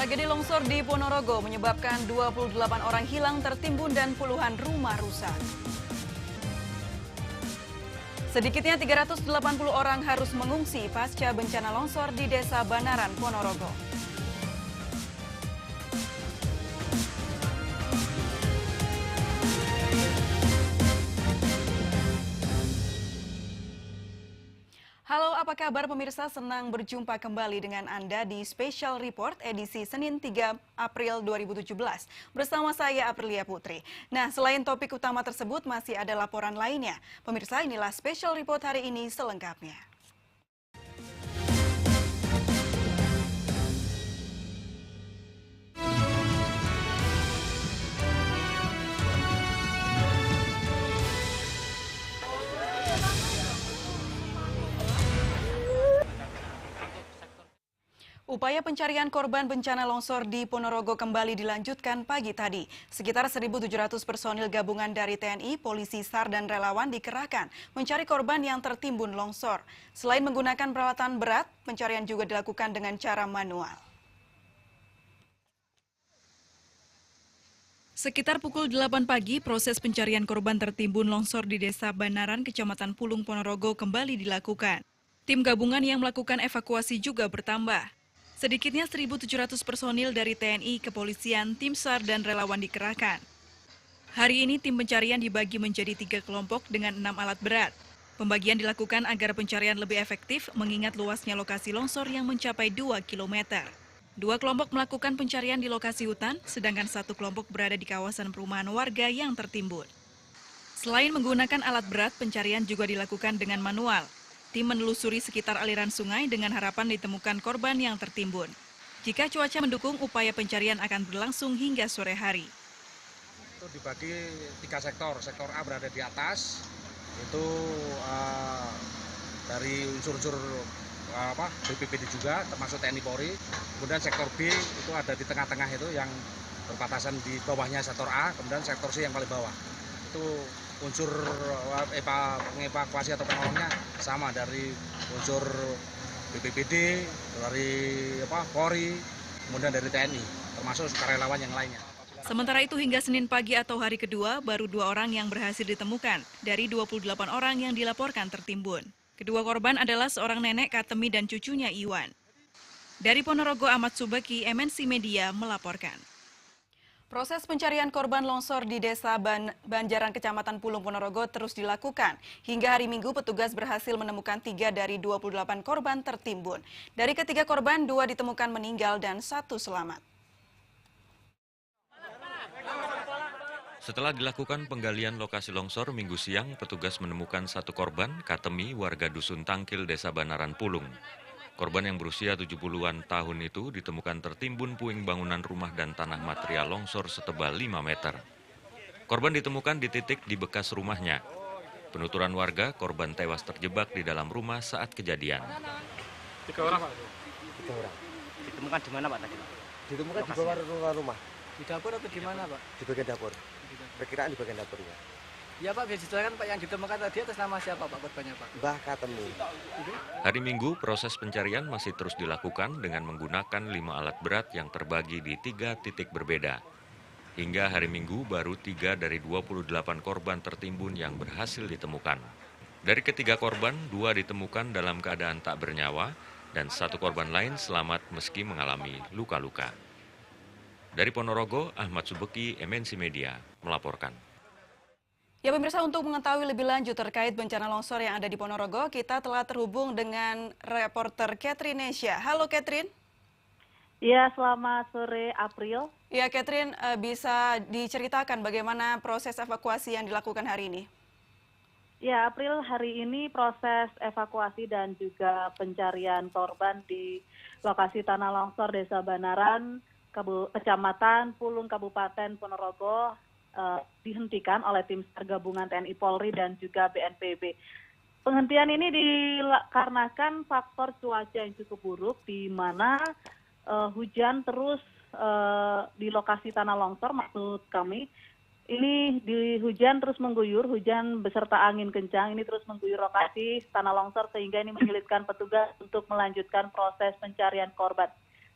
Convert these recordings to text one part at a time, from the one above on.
Tragedi longsor di Ponorogo menyebabkan 28 orang hilang tertimbun dan puluhan rumah rusak. Sedikitnya 380 orang harus mengungsi pasca bencana longsor di Desa Banaran, Ponorogo. Halo, apa kabar pemirsa? Senang berjumpa kembali dengan Anda di Special Report edisi Senin 3 April 2017. Bersama saya Aprilia Putri. Nah, selain topik utama tersebut masih ada laporan lainnya. Pemirsa, inilah Special Report hari ini selengkapnya. Upaya pencarian korban bencana longsor di Ponorogo kembali dilanjutkan pagi tadi. Sekitar 1.700 personil gabungan dari TNI, polisi, SAR, dan relawan dikerahkan mencari korban yang tertimbun longsor. Selain menggunakan peralatan berat, pencarian juga dilakukan dengan cara manual. Sekitar pukul 8 pagi, proses pencarian korban tertimbun longsor di Desa Banaran, Kecamatan Pulung, Ponorogo kembali dilakukan. Tim gabungan yang melakukan evakuasi juga bertambah. Sedikitnya 1.700 personil dari TNI, kepolisian, tim SAR, dan relawan dikerahkan. Hari ini tim pencarian dibagi menjadi 3 kelompok dengan 6 alat berat. Pembagian dilakukan agar pencarian lebih efektif mengingat luasnya lokasi longsor yang mencapai 2 km. 2 kelompok melakukan pencarian di lokasi hutan, sedangkan 1 kelompok berada di kawasan perumahan warga yang tertimbun. Selain menggunakan alat berat, pencarian juga dilakukan dengan manual. Tim menelusuri sekitar aliran sungai dengan harapan ditemukan korban yang tertimbun. Jika cuaca mendukung, upaya pencarian akan berlangsung hingga sore hari. Itu dibagi 3 sektor. Sektor A berada di atas, itu dari unsur-unsur BPBD juga, termasuk TNI Polri. Kemudian sektor B itu ada di tengah-tengah itu yang berbatasan di bawahnya sektor A, kemudian sektor C yang paling bawah. Itu unsur pengevakuasi atau penolongnya sama dari unsur BPBD, dari Polri, kemudian dari TNI, termasuk sukarelawan yang lainnya. Sementara itu hingga Senin pagi atau hari kedua, baru 2 orang yang berhasil ditemukan dari 28 orang yang dilaporkan tertimbun. Kedua korban adalah seorang nenek, Katemi, dan cucunya Iwan. Dari Ponorogo, Ahmad Subeki, MNC Media melaporkan. Proses pencarian korban longsor di Desa Banjaran, Kecamatan Pulung, Ponorogo terus dilakukan. Hingga hari Minggu, petugas berhasil menemukan 3 dari 28 korban tertimbun. Dari ketiga korban, 2 ditemukan meninggal dan 1 selamat. Setelah dilakukan penggalian lokasi longsor Minggu siang, petugas menemukan 1 korban, Katemi, warga Dusun Tangkil, Desa Banaran, Pulung. Korban yang berusia 70-an tahun itu ditemukan tertimbun puing bangunan rumah dan tanah material longsor setebal 5 meter. Korban ditemukan di titik di bekas rumahnya. Penuturan warga, korban tewas terjebak di dalam rumah saat kejadian. 3 orang, Pak? 3 orang. Ditemukan di mana, Pak, tadi? Ditemukan di bawah rumah. Di dapur atau di mana, Pak? Di bagian dapur. Perkiraan di bagian dapurnya. Ya, Pak, bisa dijelaskan, Pak, yang ditemukan tadi atas nama siapa, Pak, korbannya, Pak? Mbah Katemi. Hari Minggu, proses pencarian masih terus dilakukan dengan menggunakan 5 alat berat yang terbagi di 3 titik berbeda. Hingga hari Minggu, baru 3 dari 28 korban tertimbun yang berhasil ditemukan. Dari ketiga korban, 2 ditemukan dalam keadaan tak bernyawa, dan 1 korban lain selamat meski mengalami luka-luka. Dari Ponorogo, Ahmad Subeki, MNC Media, melaporkan. Ya pemirsa, untuk mengetahui lebih lanjut terkait bencana longsor yang ada di Ponorogo, kita telah terhubung dengan reporter Catherine Nesya. Halo Catherine. Ya, selamat sore April. Ya Catherine, bisa diceritakan bagaimana proses evakuasi yang dilakukan hari ini? Ya, April, hari ini proses evakuasi dan juga pencarian korban di lokasi tanah longsor Desa Banaran, Kecamatan Pulung, Kabupaten Ponorogo, dihentikan oleh tim SAR gabungan TNI Polri dan juga BNPB. Penghentian ini dikarenakan faktor cuaca yang cukup buruk, di mana hujan terus di lokasi tanah longsor, maksud kami. Ini di hujan terus mengguyur, hujan beserta angin kencang ini terus mengguyur lokasi tanah longsor sehingga ini menyulitkan petugas untuk melanjutkan proses pencarian korban.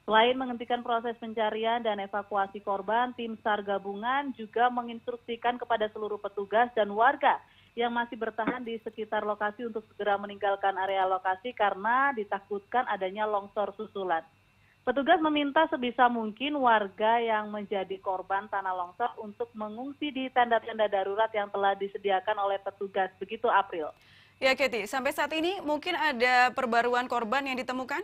Selain menghentikan proses pencarian dan evakuasi korban, tim SAR gabungan juga menginstruksikan kepada seluruh petugas dan warga yang masih bertahan di sekitar lokasi untuk segera meninggalkan area lokasi karena ditakutkan adanya longsor susulan. Petugas meminta sebisa mungkin warga yang menjadi korban tanah longsor untuk mengungsi di tenda-tenda darurat yang telah disediakan oleh petugas. Begitu, April. Ya, Kety, sampai saat ini mungkin ada perbaruan korban yang ditemukan?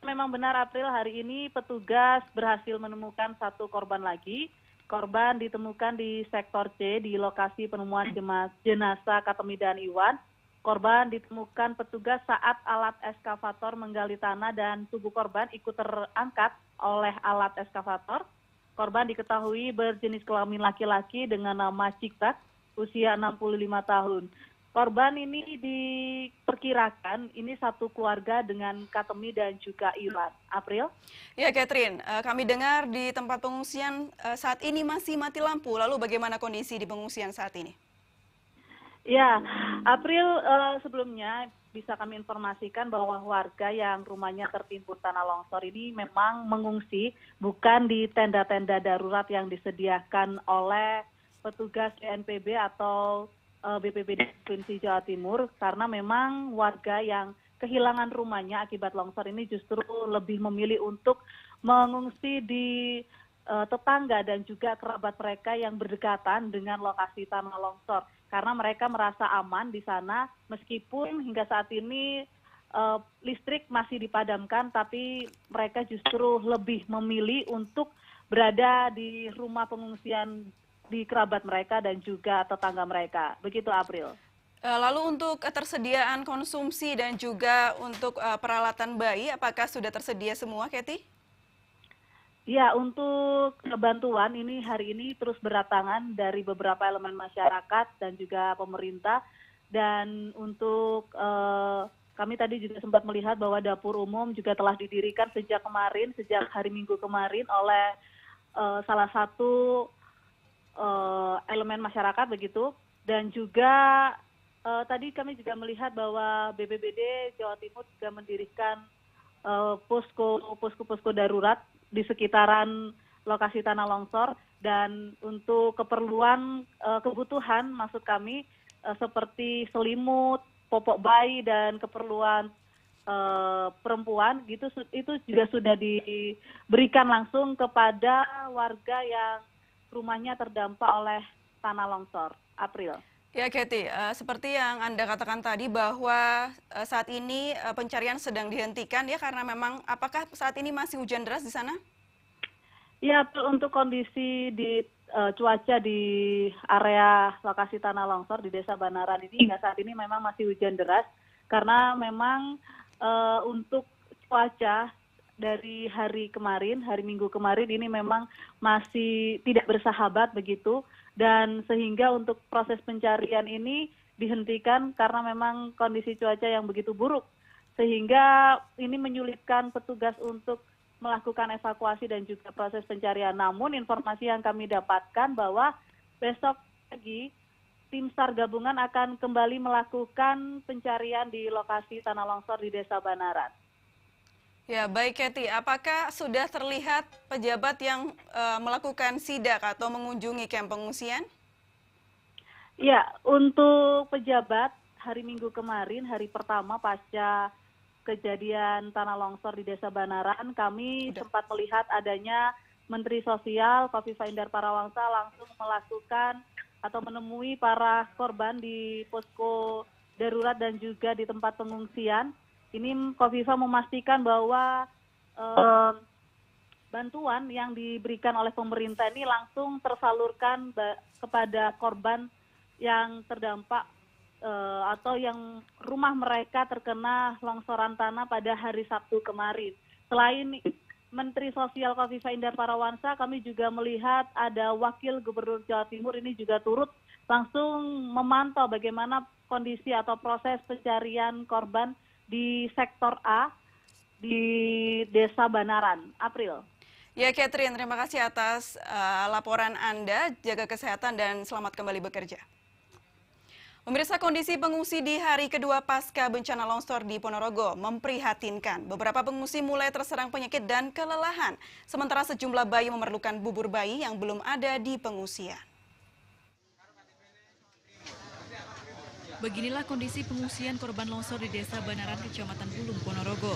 Memang benar, April, hari ini petugas berhasil menemukan satu korban lagi. Korban ditemukan di sektor C di lokasi penemuan jenazah Katemidan Iwan. Korban ditemukan petugas saat alat eskavator menggali tanah dan tubuh korban ikut terangkat oleh alat eskavator. Korban diketahui berjenis kelamin laki-laki dengan nama Ciktak, usia 65 tahun. Korban ini diperkirakan ini satu keluarga dengan Katemi dan juga Iwan. April? Ya, Catherine, kami dengar di tempat pengungsian saat ini masih mati lampu. Lalu bagaimana kondisi di pengungsian saat ini? Ya, April, sebelumnya bisa kami informasikan bahwa warga yang rumahnya tertimbun tanah longsor ini memang mengungsi bukan di tenda-tenda darurat yang disediakan oleh petugas BNPB atau BPBD Provinsi Jawa Timur, karena memang warga yang kehilangan rumahnya akibat longsor ini justru lebih memilih untuk mengungsi di tetangga dan juga kerabat mereka yang berdekatan dengan lokasi tanah longsor, karena mereka merasa aman di sana meskipun hingga saat ini listrik masih dipadamkan, tapi mereka justru lebih memilih untuk berada di rumah pengungsian di kerabat mereka dan juga tetangga mereka. Begitu, April. Lalu untuk ketersediaan konsumsi dan juga untuk peralatan bayi, apakah sudah tersedia semua, Kety? Ya, untuk bantuan ini hari ini terus berdatangan dari beberapa elemen masyarakat dan juga pemerintah. Dan untuk kami tadi juga sempat melihat bahwa dapur umum juga telah didirikan sejak hari Minggu kemarin oleh salah satu elemen masyarakat begitu. Dan juga tadi kami juga melihat bahwa BPBD Jawa Timur juga mendirikan posko darurat di sekitaran lokasi tanah longsor, dan untuk keperluan kebutuhan maksud kami seperti selimut, popok bayi dan keperluan perempuan gitu, itu juga sudah diberikan langsung kepada warga yang rumahnya terdampak oleh tanah longsor. April. Ya, Kety, seperti yang Anda katakan tadi bahwa saat ini pencarian sedang dihentikan ya, karena memang apakah saat ini masih hujan deras di sana? Ya, untuk kondisi di cuaca di area lokasi tanah longsor di Desa Banaran ini hingga saat ini memang masih hujan deras, karena memang untuk cuaca dari hari Minggu kemarin ini memang masih tidak bersahabat begitu, dan sehingga untuk proses pencarian ini dihentikan karena memang kondisi cuaca yang begitu buruk, sehingga ini menyulitkan petugas untuk melakukan evakuasi dan juga proses pencarian. Namun informasi yang kami dapatkan bahwa besok pagi tim SAR gabungan akan kembali melakukan pencarian di lokasi tanah longsor di Desa Banaran. Ya, baik, Kety. Apakah sudah terlihat pejabat yang melakukan sidak atau mengunjungi kamp pengungsian? Ya, untuk pejabat hari Minggu kemarin, hari pertama pasca kejadian tanah longsor di Desa Banaran, kami sempat melihat adanya Menteri Sosial Khofifah Indar Parawangsa langsung melakukan atau menemui para korban di posko darurat dan juga di tempat pengungsian. Ini Khofifah memastikan bahwa bantuan yang diberikan oleh pemerintah ini langsung tersalurkan kepada korban yang terdampak atau yang rumah mereka terkena longsoran tanah pada hari Sabtu kemarin. Selain Menteri Sosial Khofifah Indar Parawangsa, kami juga melihat ada Wakil Gubernur Jawa Timur ini juga turut langsung memantau bagaimana kondisi atau proses pencarian korban di sektor A di Desa Banaran. April. Ya, Catherine, terima kasih atas laporan Anda. Jaga kesehatan dan selamat kembali bekerja. Pemirsa, kondisi pengungsi di hari kedua pasca bencana longsor di Ponorogo memprihatinkan. Beberapa pengungsi mulai terserang penyakit dan kelelahan, sementara sejumlah bayi memerlukan bubur bayi yang belum ada di pengungsian. Beginilah kondisi pengungsian korban longsor di Desa Banaran, Kecamatan Pulung, Ponorogo.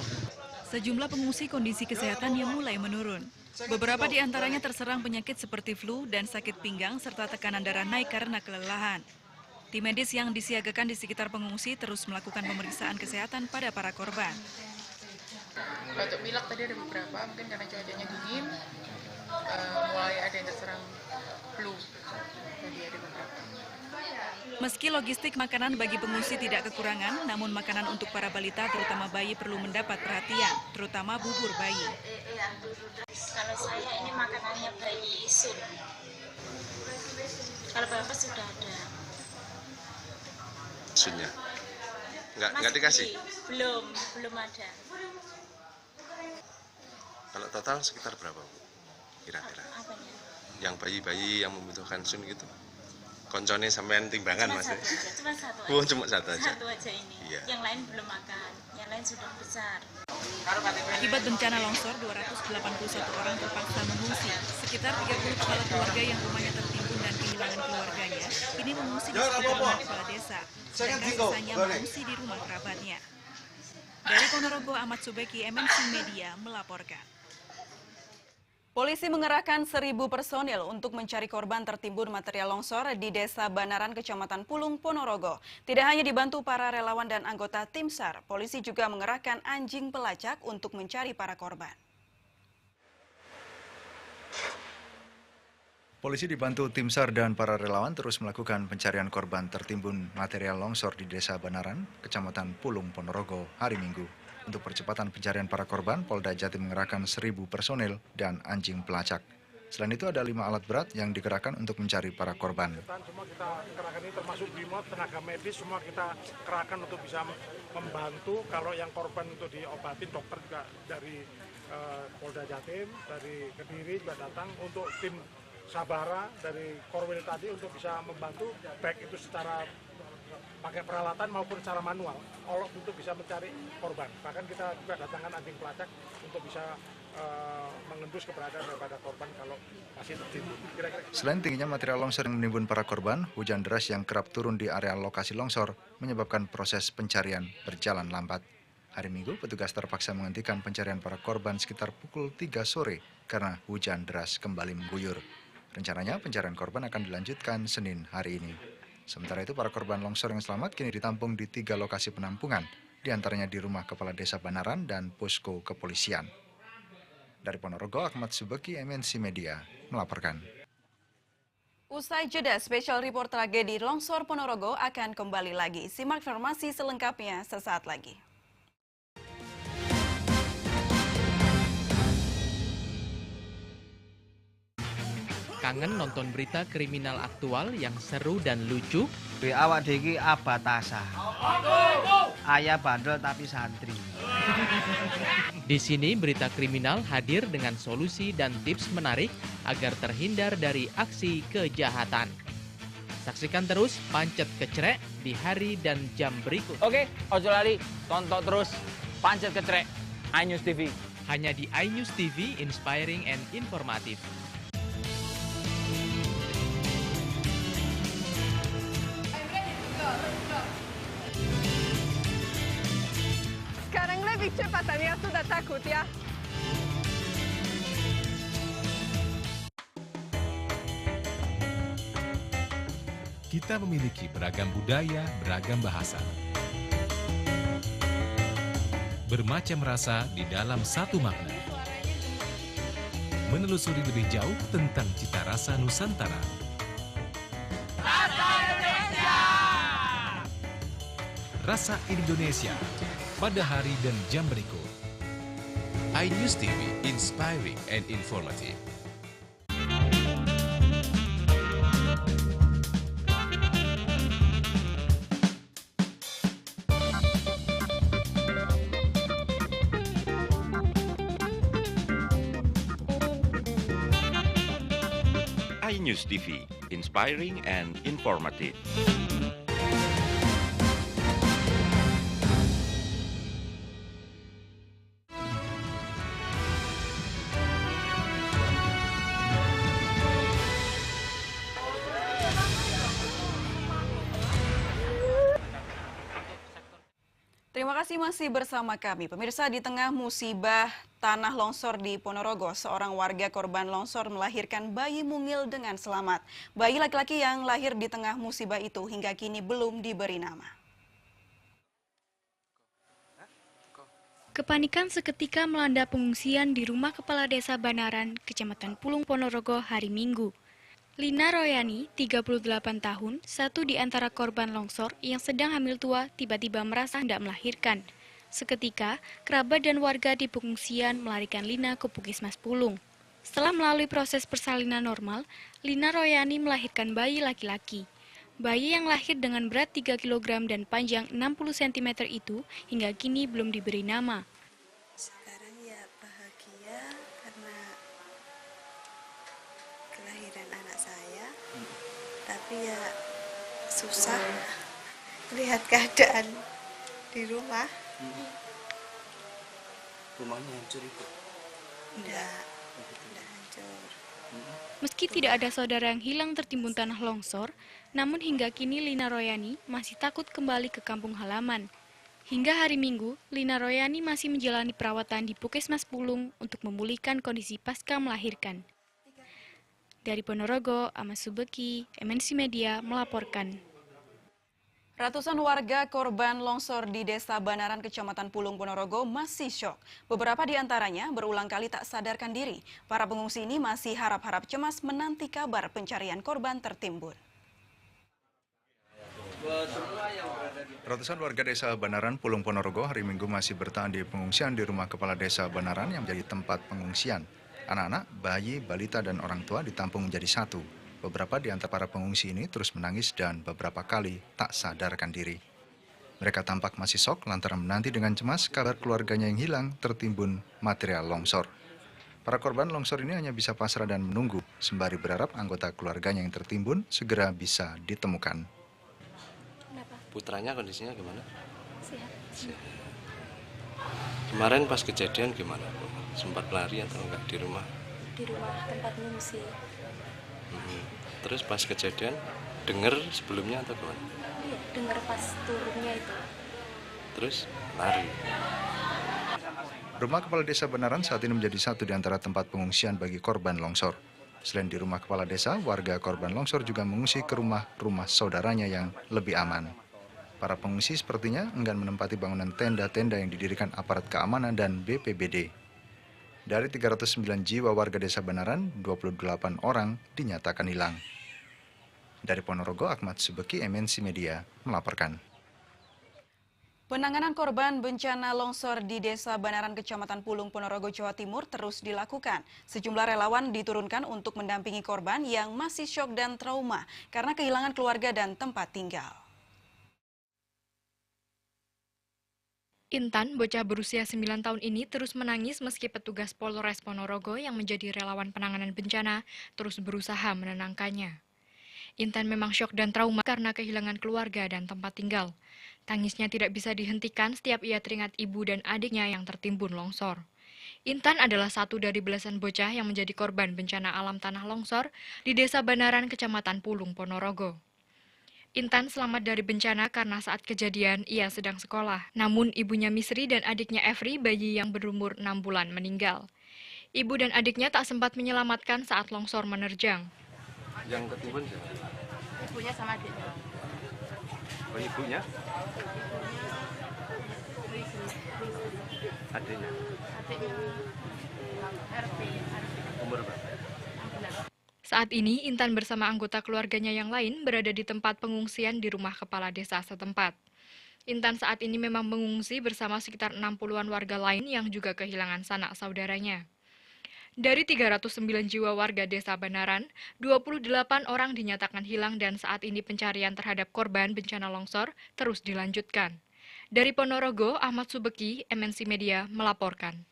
Sejumlah pengungsi kondisi kesehatannya mulai menurun. Beberapa di antaranya terserang penyakit seperti flu dan sakit pinggang serta tekanan darah naik karena kelelahan. Tim medis yang disiagakan di sekitar pengungsi terus melakukan pemeriksaan kesehatan pada para korban. Batuk pilek tadi ada beberapa, mungkin karena cuacanya dingin, mulai ada yang terserang flu. Tadi ada beberapa. Meski logistik makanan bagi pengungsi tidak kekurangan, namun makanan untuk para balita terutama bayi perlu mendapat perhatian, terutama bubur bayi. Kalau saya ini makanannya bayi isun. Kalau bapak sudah ada. Isunnya? Nggak dikasih? Belum ada. Kalau total sekitar berapa, Bu? Kira-kira? Apanya? Yang bayi-bayi yang membutuhkan sun gitu? Koncone sampean timbangan, Mas? Cuma satu aja. Oh, cuma satu aja? Satu aja ini. Iya. Yang lain belum makan. Yang lain sudah besar. Akibat bencana longsor, 281 orang terpaksa mengungsi. Sekitar 30 kepala keluarga yang rumahnya tertimbun dan kehilangan keluarganya, kini mengungsi di sekitar rumah kepala desa. Sedangkan sisanya mengungsi di rumah kerabatnya. Dari Ponorogo, Ahmad Subeki, MNC Media melaporkan. Polisi mengerahkan 1.000 personil untuk mencari korban tertimbun material longsor di Desa Banaran, Kecamatan Pulung, Ponorogo. Tidak hanya dibantu para relawan dan anggota tim SAR, polisi juga mengerahkan anjing pelacak untuk mencari para korban. Polisi dibantu tim SAR dan para relawan terus melakukan pencarian korban tertimbun material longsor di Desa Banaran, Kecamatan Pulung, Ponorogo, hari Minggu. Untuk percepatan pencarian para korban, Polda Jatim mengerahkan 1.000 personil dan anjing pelacak. Selain itu ada 5 alat berat yang dikerahkan untuk mencari para korban. Semua kita kerahkan ini termasuk BIMOB, tenaga medis, semua kita kerahkan untuk bisa membantu. Kalau yang korban untuk diobatin, dokter juga dari Polda Jatim, dari Kediri juga datang untuk tim Sabara dari Korwil tadi untuk bisa membantu, baik itu secara pakai peralatan maupun secara manual, untuk bisa mencari korban. Bahkan kita juga datangkan anjing pelacak untuk bisa mengendus keberadaan daripada korban kalau masih tertimbun. Selain tingginya material longsor yang menimbun para korban, hujan deras yang kerap turun di area lokasi longsor menyebabkan proses pencarian berjalan lambat. Hari Minggu, petugas terpaksa menghentikan pencarian para korban sekitar pukul 3 sore karena hujan deras kembali mengguyur. Rencananya pencarian korban akan dilanjutkan Senin hari ini. Sementara itu, para korban longsor yang selamat kini ditampung di 3 lokasi penampungan, diantaranya di rumah Kepala Desa Banaran dan posko kepolisian. Dari Ponorogo, Ahmad Subeki, MNC Media, melaporkan. Usai jeda, special report tragedi longsor Ponorogo akan kembali lagi. Simak informasi selengkapnya sesaat lagi. Kangen nonton berita kriminal aktual yang seru dan lucu? Di awak diki abatasa. Ayah bandel tapi santri. Di sini berita kriminal hadir dengan solusi dan tips menarik agar terhindar dari aksi kejahatan. Saksikan terus Pancet Kecrek di hari dan jam berikut. Oke, ojo lali, tonton terus Pancet Kecrek, iNews TV. Hanya di iNews TV, inspiring and informatif. Sekarang lebih cepat, Tania sudah takut ya. Kita memiliki beragam budaya, beragam bahasa. Bermacam rasa di dalam satu makna. Menelusuri lebih jauh tentang cita rasa Nusantara. Rasa Indonesia! Rasa Indonesia pada hari dan jam berikut. iNews TV, inspiring and informative. iNews TV, inspiring and informative. Terima kasih masih bersama kami. Pemirsa, di tengah musibah tanah longsor di Ponorogo, seorang warga korban longsor melahirkan bayi mungil dengan selamat. Bayi laki-laki yang lahir di tengah musibah itu hingga kini belum diberi nama. Kepanikan seketika melanda pengungsian di rumah kepala desa Banaran, Kecamatan Pulung, Ponorogo hari Minggu. Lina Royani, 38 tahun, satu di antara korban longsor yang sedang hamil tua tiba-tiba merasa hendak melahirkan. Seketika, kerabat dan warga di pengungsian melarikan Lina ke Puskesmas Pulung. Setelah melalui proses persalinan normal, Lina Royani melahirkan bayi laki-laki. Bayi yang lahir dengan berat 3 kg dan panjang 60 cm itu hingga kini belum diberi nama. Sekarang ya bahagia karena kelahiran anak saya, tapi ya susah lihat keadaan di rumah. Rumahnya hancur itu? Enggak hancur. Meski tidak ada saudara yang hilang tertimbun tanah longsor, namun hingga kini Lina Royani masih takut kembali ke kampung halaman. Hingga hari Minggu, Lina Royani masih menjalani perawatan di Puskesmas Pulung untuk memulihkan kondisi pasca melahirkan. Dari Ponorogo, Ahmad Subeki, MNC Media melaporkan. Ratusan warga korban longsor di Desa Banaran, Kecamatan Pulung, Ponorogo masih syok. Beberapa di antaranya berulang kali tak sadarkan diri. Para pengungsi ini masih harap-harap cemas menanti kabar pencarian korban tertimbun. Ratusan warga desa Banaran, Pulung, Ponorogo hari Minggu masih bertahan di pengungsian di rumah kepala desa Banaran yang menjadi tempat pengungsian. Anak-anak, bayi, balita, dan orang tua ditampung menjadi satu. Beberapa di antara para pengungsi ini terus menangis dan beberapa kali tak sadarkan diri. Mereka tampak masih syok lantaran menanti dengan cemas kabar keluarganya yang hilang tertimbun material longsor. Para korban longsor ini hanya bisa pasrah dan menunggu, sembari berharap anggota keluarganya yang tertimbun segera bisa ditemukan. Putranya kondisinya gimana? Sehat. Kemarin pas kejadian gimana? Sempat lari atau enggak di rumah? Di rumah tempat mengungsi. Terus pas kejadian, dengar sebelumnya atau gimana? Iya, dengar pas turunnya itu. Terus lari. Rumah kepala desa Banaran saat ini menjadi satu di antara tempat pengungsian bagi korban longsor. Selain di rumah kepala desa, warga korban longsor juga mengungsi ke rumah-rumah saudaranya yang lebih aman. Para pengungsi sepertinya enggan menempati bangunan tenda-tenda yang didirikan aparat keamanan dan BPBD. Dari 309 jiwa warga desa Banaran, 28 orang dinyatakan hilang. Dari Ponorogo, Ahmad Subeki, MNC Media melaporkan. Penanganan korban bencana longsor di Desa Banaran, Kecamatan Pulung, Ponorogo, Jawa Timur terus dilakukan. Sejumlah relawan diturunkan untuk mendampingi korban yang masih syok dan trauma karena kehilangan keluarga dan tempat tinggal. Intan, bocah berusia 9 tahun ini terus menangis meski petugas Polres Ponorogo yang menjadi relawan penanganan bencana terus berusaha menenangkannya. Intan memang syok dan trauma karena kehilangan keluarga dan tempat tinggal. Tangisnya tidak bisa dihentikan setiap ia teringat ibu dan adiknya yang tertimbun longsor. Intan adalah satu dari belasan bocah yang menjadi korban bencana alam tanah longsor di Desa Banaran, Kecamatan Pulung, Ponorogo. Intan selamat dari bencana karena saat kejadian ia sedang sekolah. Namun ibunya Misri dan adiknya Efri, bayi yang berumur 6 bulan, meninggal. Ibu dan adiknya tak sempat menyelamatkan saat longsor menerjang. Yang tertimbun siapa? Ibunya sama adiknya. Oh, ibunya? Adiknya? Adiknya RP. Umur berapa? Saat ini, Intan bersama anggota keluarganya yang lain berada di tempat pengungsian di rumah kepala desa setempat. Intan saat ini memang mengungsi bersama sekitar 60-an warga lain yang juga kehilangan sanak saudaranya. Dari 309 jiwa warga Desa Banaran, 28 orang dinyatakan hilang dan saat ini pencarian terhadap korban bencana longsor terus dilanjutkan. Dari Ponorogo, Ahmad Subeki, MNC Media melaporkan.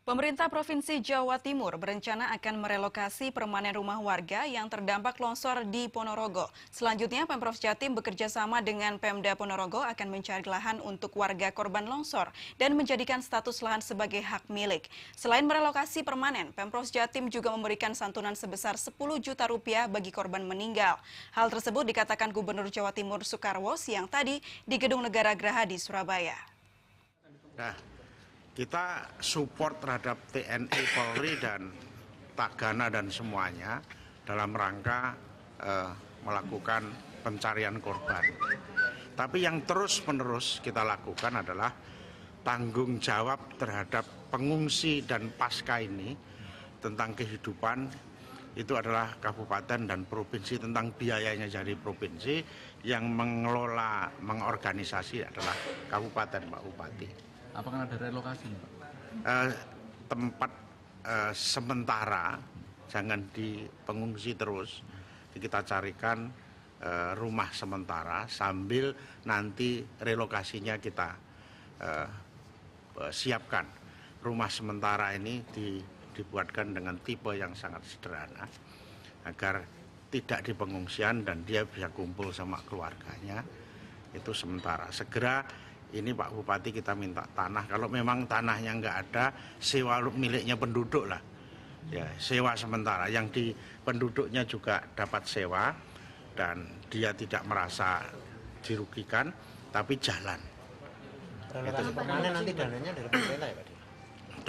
Pemerintah Provinsi Jawa Timur berencana akan merelokasi permanen rumah warga yang terdampak longsor di Ponorogo. Selanjutnya, Pemprov Jatim bekerja sama dengan Pemda Ponorogo akan mencari lahan untuk warga korban longsor dan menjadikan status lahan sebagai hak milik. Selain merelokasi permanen, Pemprov Jatim juga memberikan santunan sebesar 10 juta rupiah bagi korban meninggal. Hal tersebut dikatakan Gubernur Jawa Timur Soekarwo siang tadi di Gedung Negara Graha di Surabaya. Kita support terhadap TNI, Polri, dan Tagana dan semuanya dalam rangka melakukan pencarian korban. Tapi yang terus-menerus kita lakukan adalah tanggung jawab terhadap pengungsi dan pasca ini tentang kehidupan itu adalah kabupaten dan provinsi, tentang biayanya jadi provinsi, yang mengelola, mengorganisasi adalah kabupaten, Pak Bupati. Apakah ada relokasi, Pak? Tempat sementara, jangan di pengungsi terus. Kita carikan rumah sementara sambil nanti relokasinya kita siapkan. Rumah sementara ini dibuatkan dengan tipe yang sangat sederhana agar tidak di pengungsian dan dia bisa kumpul sama keluarganya. Itu sementara. Segera ini Pak Bupati kita minta tanah, kalau memang tanahnya nggak ada, sewa miliknya penduduk lah. Ya, sewa sementara, yang di penduduknya juga dapat sewa dan dia tidak merasa dirugikan, tapi jalan. Relokasi permanen nanti dananya dari pemerintah ya Pak?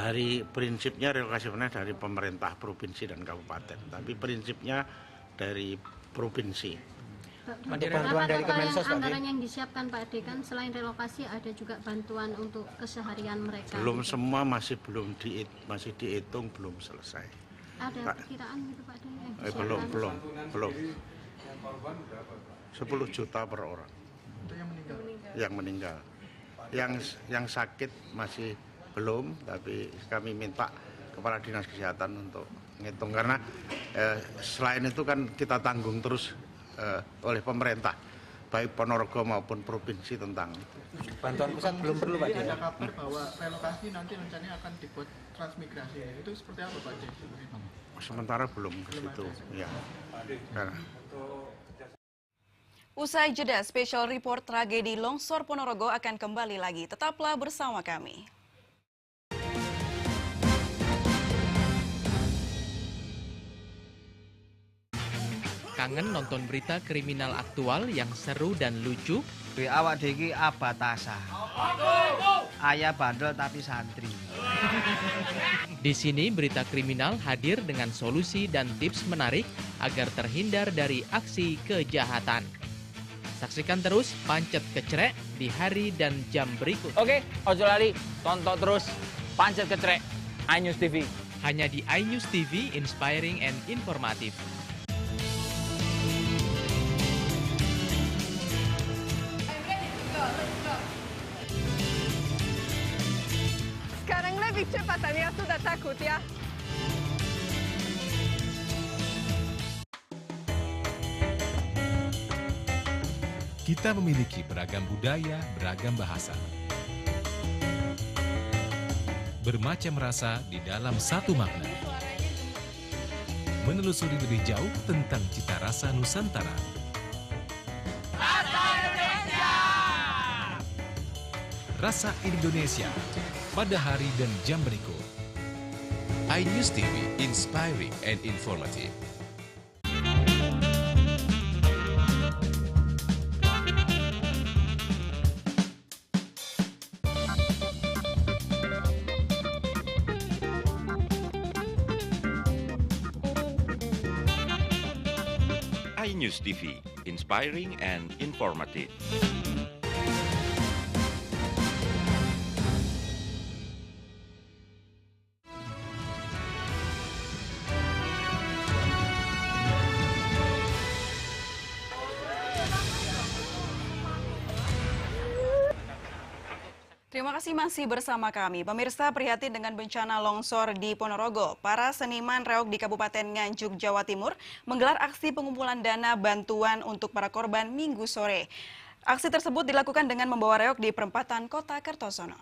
Dari prinsipnya relokasi permanen dari pemerintah provinsi dan kabupaten, tapi prinsipnya dari provinsi. Untuk bantuan dari Kemensos, Pak anggaran yang disiapkan Pak Ade, kan selain relokasi ada juga bantuan untuk keseharian mereka. Belum gitu. Semua masih dihitung, belum selesai. Ada perkiraan gitu Pak Ade? Belum. 10 juta per orang. Untuk yang meninggal. Yang sakit masih belum, tapi kami minta Kepala Dinas Kesehatan untuk ngitung, karena selain itu kan kita tanggung terus oleh pemerintah, baik Ponorogo maupun provinsi tentang itu. Bantuan pusat belum perlu Pak. Ada kabar bahwa relokasi nanti rencananya akan dibuat transmigrasi. Itu seperti apa Pak? Sementara belum ke situ. Ya. Usai jeda, special report tragedi longsor Ponorogo akan kembali lagi. Tetaplah bersama kami. Kangen nonton berita kriminal aktual yang seru dan lucu? Di awak deki abatasa. Ayah bandel tapi santri. Di sini berita kriminal hadir dengan solusi dan tips menarik agar terhindar dari aksi kejahatan. Saksikan terus Pancet Kecrek di hari dan jam berikut. Oke, ojo lali, tonton terus Pancet Kecrek, iNews TV. Hanya di iNews TV, inspiring and informatif. Sekarang lebih cepat, Tania sudah takut ya. Kita memiliki beragam budaya, beragam bahasa. Bermacam rasa di dalam satu makna. Menelusuri lebih jauh tentang cita rasa Nusantara. Rasa Indonesia! Rasa Indonesia pada hari dan jam berikut. iNews TV, inspiring and informative. iNews TV, inspiring and informative. Terima kasih masih bersama kami. Pemirsa, prihatin dengan bencana longsor di Ponorogo. Para seniman reog di Kabupaten Nganjuk, Jawa Timur menggelar aksi pengumpulan dana bantuan untuk para korban Minggu sore. Aksi tersebut dilakukan dengan membawa reog di perempatan Kota Kertosono.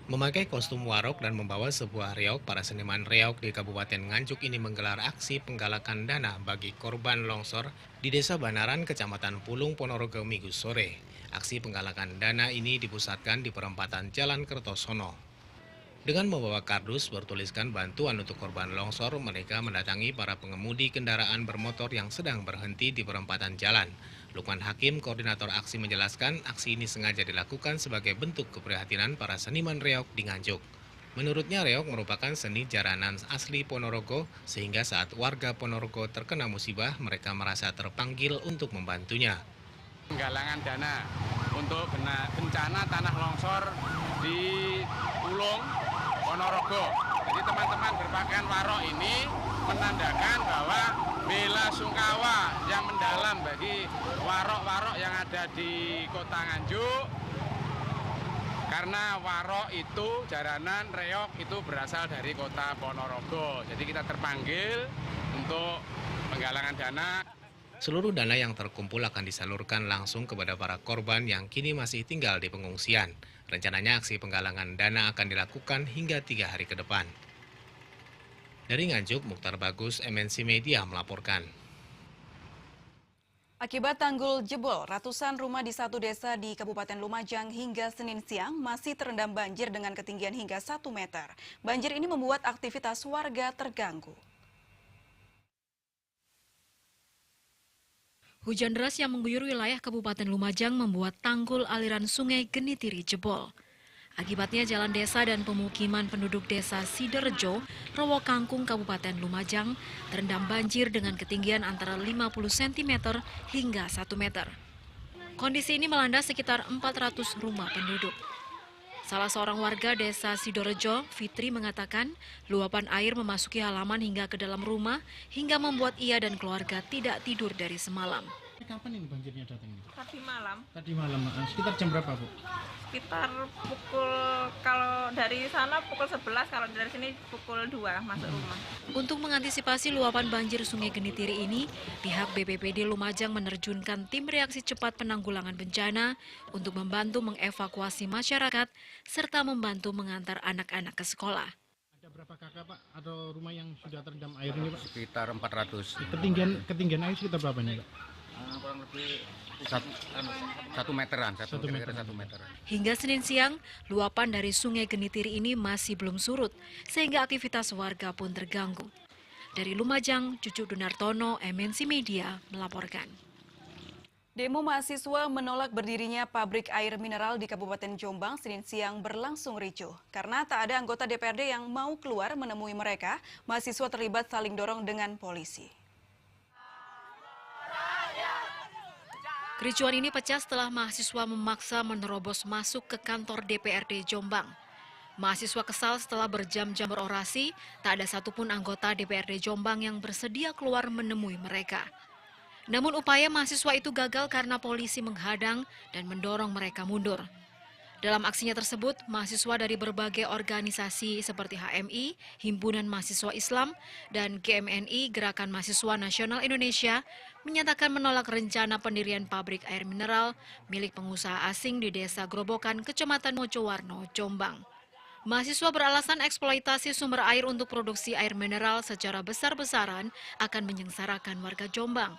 Memakai kostum warok dan membawa sebuah reog, para seniman reog di Kabupaten Nganjuk ini menggelar aksi penggalakan dana bagi korban longsor di Desa Banaran, Kecamatan Pulung, Ponorogo, Minggu sore. Aksi penggalakan dana ini dipusatkan di perempatan Jalan Kertosono. Dengan membawa kardus bertuliskan bantuan untuk korban longsor, mereka mendatangi para pengemudi kendaraan bermotor yang sedang berhenti di perempatan jalan. Lukman Hakim, koordinator aksi, menjelaskan aksi ini sengaja dilakukan sebagai bentuk keprihatinan para seniman reog di Nganjuk. Menurutnya reog merupakan seni jaranan asli Ponorogo, sehingga saat warga Ponorogo terkena musibah, mereka merasa terpanggil untuk membantunya. Penggalangan dana untuk bencana tanah longsor di Pulung, Ponorogo. Jadi teman-teman berpakaian warok ini menandakan bahwa bela sungkawa yang mendalam bagi warok-warok yang ada di Kota Nganjuk. Karena warok itu, jaranan reog itu berasal dari Kota Ponorogo. Jadi kita terpanggil untuk penggalangan dana. Seluruh dana yang terkumpul akan disalurkan langsung kepada para korban yang kini masih tinggal di pengungsian. Rencananya aksi penggalangan dana akan dilakukan hingga 3 hari ke depan. Dari Nganjuk, Mukhtar Bagus, MNC Media melaporkan. Akibat tanggul jebol, ratusan rumah di satu desa di Kabupaten Lumajang hingga Senin siang masih terendam banjir dengan ketinggian hingga 1 meter. Banjir ini membuat aktivitas warga terganggu. Hujan deras yang mengguyur wilayah Kabupaten Lumajang membuat tanggul aliran Sungai Genitiri jebol. Akibatnya jalan desa dan pemukiman penduduk desa Sidorejo, Rowo Kangkung, Kabupaten Lumajang terendam banjir dengan ketinggian antara 50 cm hingga 1 meter. Kondisi ini melanda sekitar 400 rumah penduduk. Salah seorang warga desa Sidorejo, Fitri, mengatakan luapan air memasuki halaman hingga ke dalam rumah hingga membuat ia dan keluarga tidak tidur dari semalam. Kapan ini banjirnya datang? Tadi malam. Tadi malam, sekitar jam berapa, Bu? Sekitar pukul, kalau dari sana pukul 11, kalau dari sini pukul 2 masuk rumah. Untuk mengantisipasi luapan banjir Sungai Genitiri ini, pihak BPBD Lumajang menerjunkan tim reaksi cepat penanggulangan bencana untuk membantu mengevakuasi masyarakat serta membantu mengantar anak-anak ke sekolah. Ada berapa kakak, Pak, atau rumah yang sudah terendam air ini, Pak? Sekitar 400. Ketinggian air sekitar berapa nih, Pak? Kurang lebih 1 meteran, 1 meter. Hingga Senin siang, luapan dari Sungai Genitiri ini masih belum surut, sehingga aktivitas warga pun terganggu. Dari Lumajang, Cucu Dunartono, MNC Media melaporkan. Demo mahasiswa menolak berdirinya pabrik air mineral di Kabupaten Jombang Senin siang berlangsung ricuh. Karena tak ada anggota DPRD yang mau keluar menemui mereka, mahasiswa terlibat saling dorong dengan polisi. Kericuan ini pecah setelah mahasiswa memaksa menerobos masuk ke kantor DPRD Jombang. Mahasiswa kesal setelah berjam-jam berorasi, tak ada satupun anggota DPRD Jombang yang bersedia keluar menemui mereka. Namun upaya mahasiswa itu gagal karena polisi menghadang dan mendorong mereka mundur. Dalam aksinya tersebut, mahasiswa dari berbagai organisasi seperti HMI, Himpunan Mahasiswa Islam, dan GMNI, Gerakan Mahasiswa Nasional Indonesia, menyatakan menolak rencana pendirian pabrik air mineral milik pengusaha asing di Desa Grobokan, Kecamatan Mojowarno, Jombang. Mahasiswa beralasan eksploitasi sumber air untuk produksi air mineral secara besar-besaran akan menyengsarakan warga Jombang.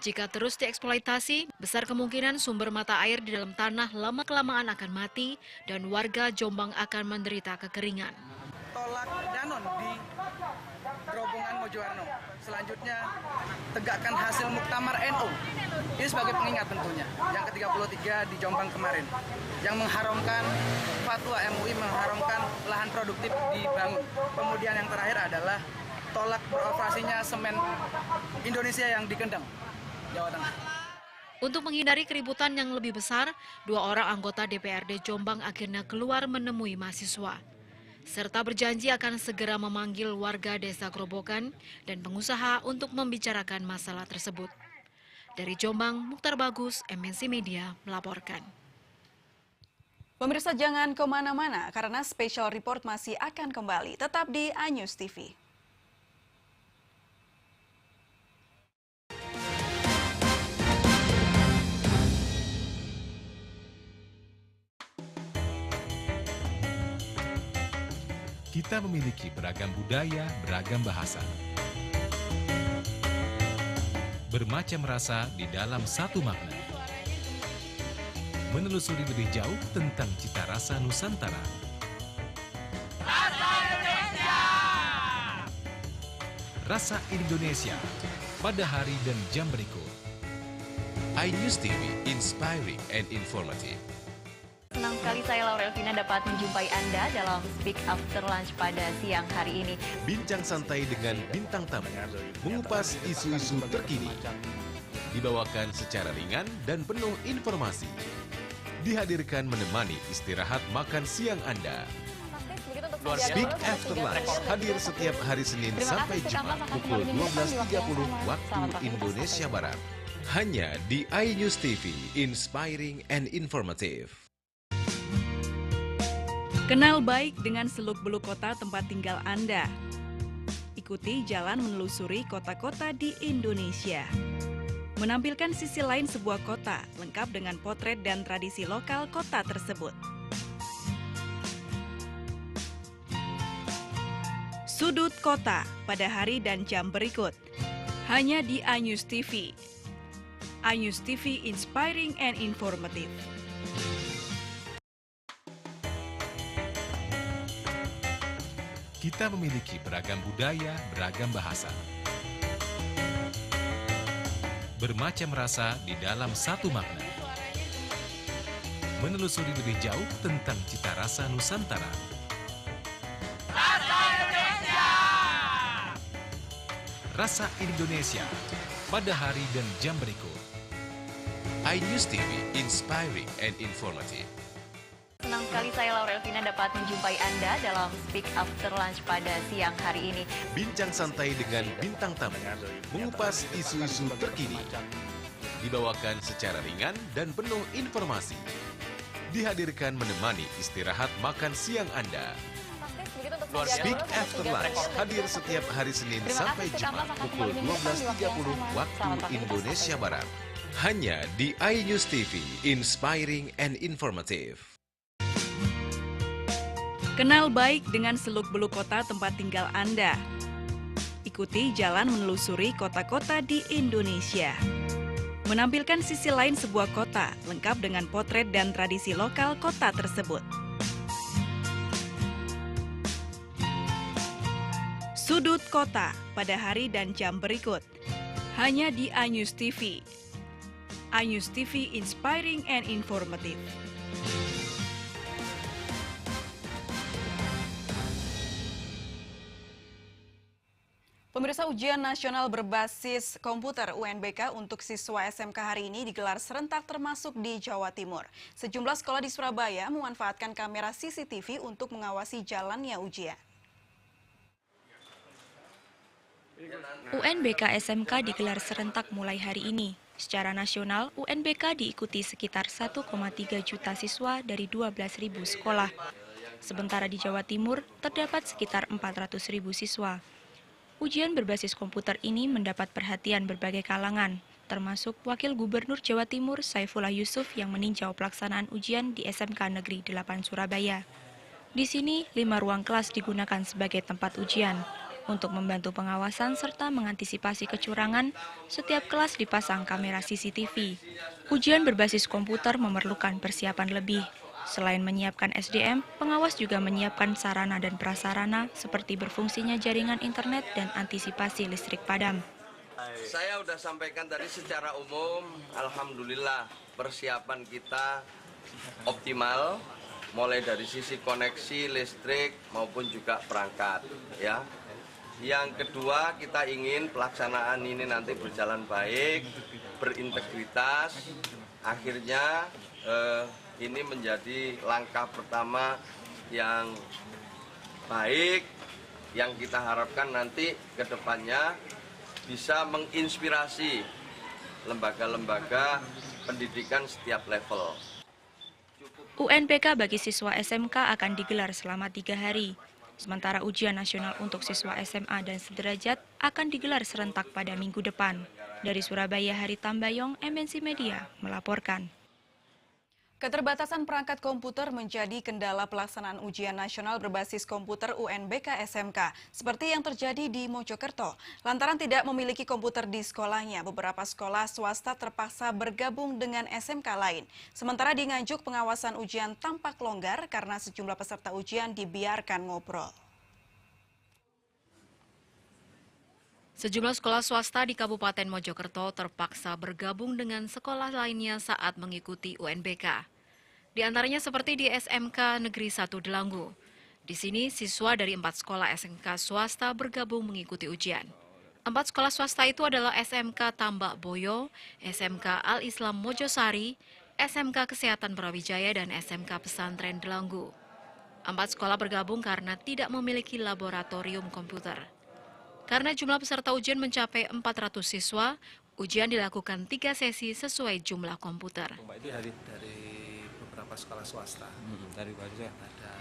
Jika terus dieksploitasi, besar kemungkinan sumber mata air di dalam tanah lama-kelamaan akan mati dan warga Jombang akan menderita kekeringan. Tolak Danon di Grobongan Mojowarno. Selanjutnya, tegakkan hasil Muktamar NU. Ini sebagai pengingat tentunya, yang ke-33 di Jombang kemarin, yang mengharamkan fatwa MUI mengharamkan lahan produktif dibangun. Kemudian yang terakhir adalah tolak beroperasinya semen Indonesia yang di Kendeng, Jawa Tengah. Untuk menghindari keributan yang lebih besar, 2 orang anggota DPRD Jombang akhirnya keluar menemui mahasiswa, serta berjanji akan segera memanggil warga Desa Grobokan dan pengusaha untuk membicarakan masalah tersebut. Dari Jombang, Mukhtar Bagus, MNC Media melaporkan. Pemirsa jangan kemana-mana karena special report masih akan kembali. Tetap di iNews TV. Kita memiliki beragam budaya, beragam bahasa. Bermacam rasa di dalam satu makna. Menelusuri lebih jauh tentang cita rasa Nusantara. Rasa Indonesia! Rasa Indonesia pada hari dan jam berikut. iNews TV, inspiring and informative. Senang sekali saya Laura Elvina dapat menjumpai Anda dalam Speak After Lunch pada siang hari ini. Bincang santai dengan bintang tamu, mengupas isu-isu terkini. Dibawakan secara ringan dan penuh informasi. Dihadirkan menemani istirahat makan siang Anda. Speak After Lunch hadir setiap hari Senin sampai Jumat pukul 12.30 waktu Indonesia Barat. Hanya di iNews TV, inspiring and informative. Kenal baik dengan seluk-beluk kota tempat tinggal Anda. Ikuti jalan menelusuri kota-kota di Indonesia. Menampilkan sisi lain sebuah kota, lengkap dengan potret dan tradisi lokal kota tersebut. Sudut Kota pada hari dan jam berikut. Hanya di iNews TV. iNews TV, inspiring and informative. Kita memiliki beragam budaya, beragam bahasa. Bermacam rasa di dalam satu makna. Menelusuri lebih jauh tentang cita rasa Nusantara. Rasa Indonesia! Rasa Indonesia pada hari dan jam berikut. iNews TV, inspiring and informative. Senang sekali saya Laura Elvina dapat menjumpai Anda dalam Speak After Lunch pada siang hari ini. Bincang santai dengan bintang tamu, mengupas isu-isu terkini. Dibawakan secara ringan dan penuh informasi. Dihadirkan menemani istirahat makan siang Anda. Speak After Lunch hadir setiap hari Senin sampai Jumat pukul 12.30 waktu Indonesia Barat. Hanya di iNews TV, inspiring and informative. Kenal baik dengan seluk-beluk kota tempat tinggal Anda. Ikuti jalan menelusuri kota-kota di Indonesia. Menampilkan sisi lain sebuah kota, lengkap dengan potret dan tradisi lokal kota tersebut. Sudut Kota pada hari dan jam berikut. Hanya di iNews TV. iNews TV, inspiring and informative. Pemirsa, ujian nasional berbasis komputer UNBK untuk siswa SMK hari ini digelar serentak termasuk di Jawa Timur. Sejumlah sekolah di Surabaya memanfaatkan kamera CCTV untuk mengawasi jalannya ujian. UNBK SMK digelar serentak mulai hari ini. Secara nasional, UNBK diikuti sekitar 1,3 juta siswa dari 12.000 sekolah. Sementara di Jawa Timur, terdapat sekitar 400.000 siswa. Ujian berbasis komputer ini mendapat perhatian berbagai kalangan, termasuk Wakil Gubernur Jawa Timur Saifullah Yusuf yang meninjau pelaksanaan ujian di SMK Negeri 8 Surabaya. Di sini, 5 ruang kelas digunakan sebagai tempat ujian. Untuk membantu pengawasan serta mengantisipasi kecurangan, setiap kelas dipasang kamera CCTV. Ujian berbasis komputer memerlukan persiapan lebih. Selain menyiapkan SDM, pengawas juga menyiapkan sarana dan prasarana seperti berfungsinya jaringan internet dan antisipasi listrik padam. Saya sudah sampaikan tadi secara umum, alhamdulillah persiapan kita optimal, mulai dari sisi koneksi listrik maupun juga perangkat, ya. Yang kedua, kita ingin pelaksanaan ini nanti berjalan baik, berintegritas, akhirnya ini menjadi langkah pertama yang baik, yang kita harapkan nanti ke depannya bisa menginspirasi lembaga-lembaga pendidikan setiap level. UNBK bagi siswa SMK akan digelar selama 3 hari. Sementara ujian nasional untuk siswa SMA dan sederajat akan digelar serentak pada minggu depan. Dari Surabaya, Hari Tambayong, MNC Media melaporkan. Keterbatasan perangkat komputer menjadi kendala pelaksanaan ujian nasional berbasis komputer UNBK SMK, seperti yang terjadi di Mojokerto. Lantaran tidak memiliki komputer di sekolahnya, beberapa sekolah swasta terpaksa bergabung dengan SMK lain. Sementara di Nganjuk, pengawasan ujian tampak longgar karena sejumlah peserta ujian dibiarkan ngobrol. Sejumlah sekolah swasta di Kabupaten Mojokerto terpaksa bergabung dengan sekolah lainnya saat mengikuti UNBK. Di antaranya seperti di SMK Negeri 1 Delanggu. Di sini, siswa dari 4 sekolah SMK swasta bergabung mengikuti ujian. 4 sekolah swasta itu adalah SMK Tambak Boyo, SMK Al-Islam Mojosari, SMK Kesehatan Brawijaya, dan SMK Pesantren Delanggu. 4 sekolah bergabung karena tidak memiliki laboratorium komputer. Karena jumlah peserta ujian mencapai 400 siswa, ujian dilakukan 3 sesi sesuai jumlah komputer. Itu dari beberapa sekolah swasta. Dari Brawijaya. Ada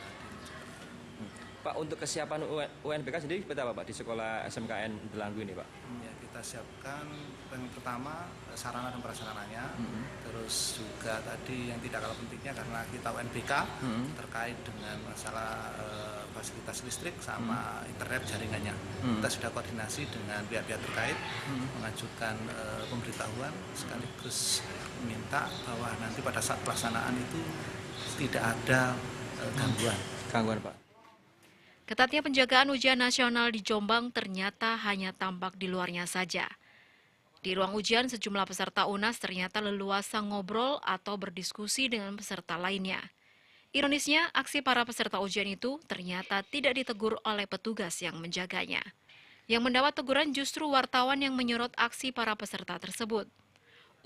Pak, untuk kesiapan UNBK sendiri seperti apa Pak di sekolah SMKN Delanggu ini Pak? Ya, kita siapkan yang pertama sarana dan prasarananya, terus juga tadi yang tidak kalah pentingnya karena kita UNBK terkait dengan masalah fasilitas listrik sama internet jaringannya. Kita sudah koordinasi dengan pihak-pihak terkait, mengajukan pemberitahuan sekaligus minta bahwa nanti pada saat pelaksanaan itu tidak ada gangguan Pak. Ketatnya penjagaan ujian nasional di Jombang ternyata hanya tampak di luarnya saja. Di ruang ujian, sejumlah peserta UNAS ternyata leluasa ngobrol atau berdiskusi dengan peserta lainnya. Ironisnya, aksi para peserta ujian itu ternyata tidak ditegur oleh petugas yang menjaganya. Yang mendapat teguran justru wartawan yang menyorot aksi para peserta tersebut.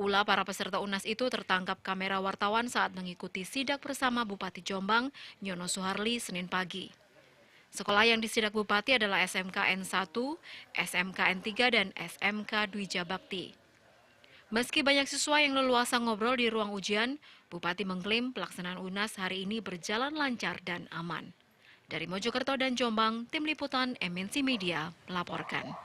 Ulah para peserta UNAS itu tertangkap kamera wartawan saat mengikuti sidak bersama Bupati Jombang, Nyono Suharli, Senin pagi. Sekolah yang disidak Bupati adalah SMK N1, SMK N3, dan SMK Dwi Jabakti. Meski banyak siswa yang leluasa ngobrol di ruang ujian, Bupati mengklaim pelaksanaan UNAS hari ini berjalan lancar dan aman. Dari Mojokerto dan Jombang, Tim Liputan MNC Media melaporkan.